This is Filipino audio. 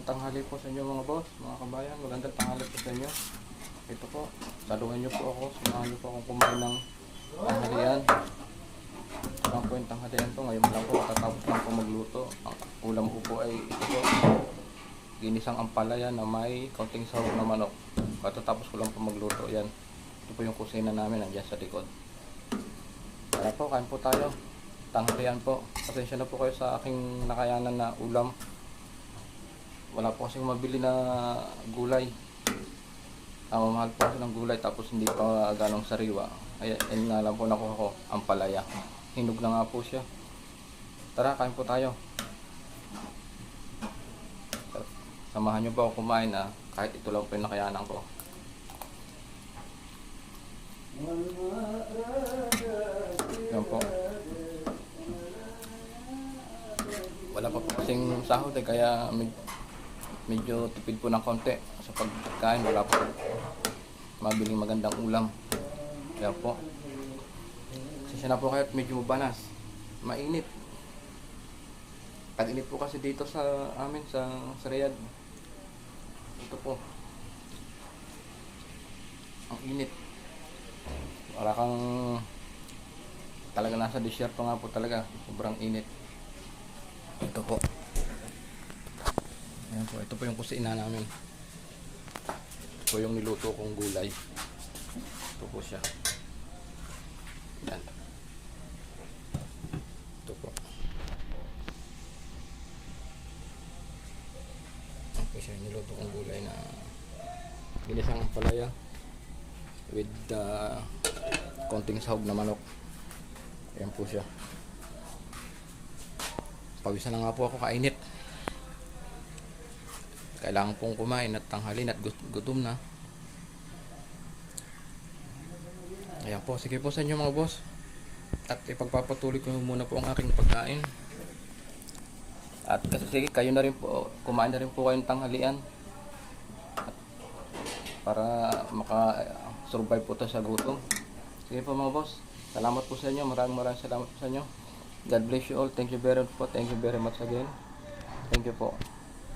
Magandang tanghali po sa inyo mga boss, mga kabayan. Magandang tanghali po sa inyo. Ito po, saluhan nyo po ako. Samahan nyo po akong kumain ng tanghalian. Saan po yung tanghalian to? Ngayon lang po, katatapos lang po magluto. Ang ulam ko po ay ito po, ginisang ampalaya na may kaunting sahog na manok. Katatapos ko lang po magluto. Yan. Ito po yung kusina namin, nandiyan sa likod. Tara po, kain po tayo. Tanghalian po. Pasensya na po kayo sa aking nakayanan na ulam. Wala po kasing mabili na gulay. Mahal po kasi ng gulay tapos hindi pa ganong sariwa. Kaya yun nga lang po nakuha ko, ampalaya. Hinog na nga po siya. Tara, kain po tayo. Samahan nyo po ako kumain kahit ito lang po yung nakayanan ko. Yan po. Wala pa po kasing sahod kaya medyo tipid po ng konti sa pagkain. Wala po mabiling magandang ulam. Kaya po kasi na po kayo at medyo mabanas, mainit. Pag-init po kasi dito sa amin sa Riyadh. Ito po ang init. Wala kang talaga, nasa disyerto nga po talaga. Sobrang init. Ito po. Ayan po, ito po yung kusina namin. Ito yung niluto kong gulay. Ito po siya. Yan. Ito po. Ito po siya, niluto kong gulay na ginisang ampalaya with konting sahog na manok. Ayan po siya. Pawisan na nga po ako, kainit. Kailangan pong kumain at tanghalin at gutom na. Ayan po, sige po sa inyo mga boss. At ipagpapatuloy ko muna po ang aking pagkain. At sige, kayo na rin po, kumain na rin po kayong tanghalian. At para maka-survive po tayo sa gutom. Sige po mga boss, salamat po sa inyo. Maraming salamat po sa inyo. God bless you all. Thank you very much po. Thank you very much again. Thank you po.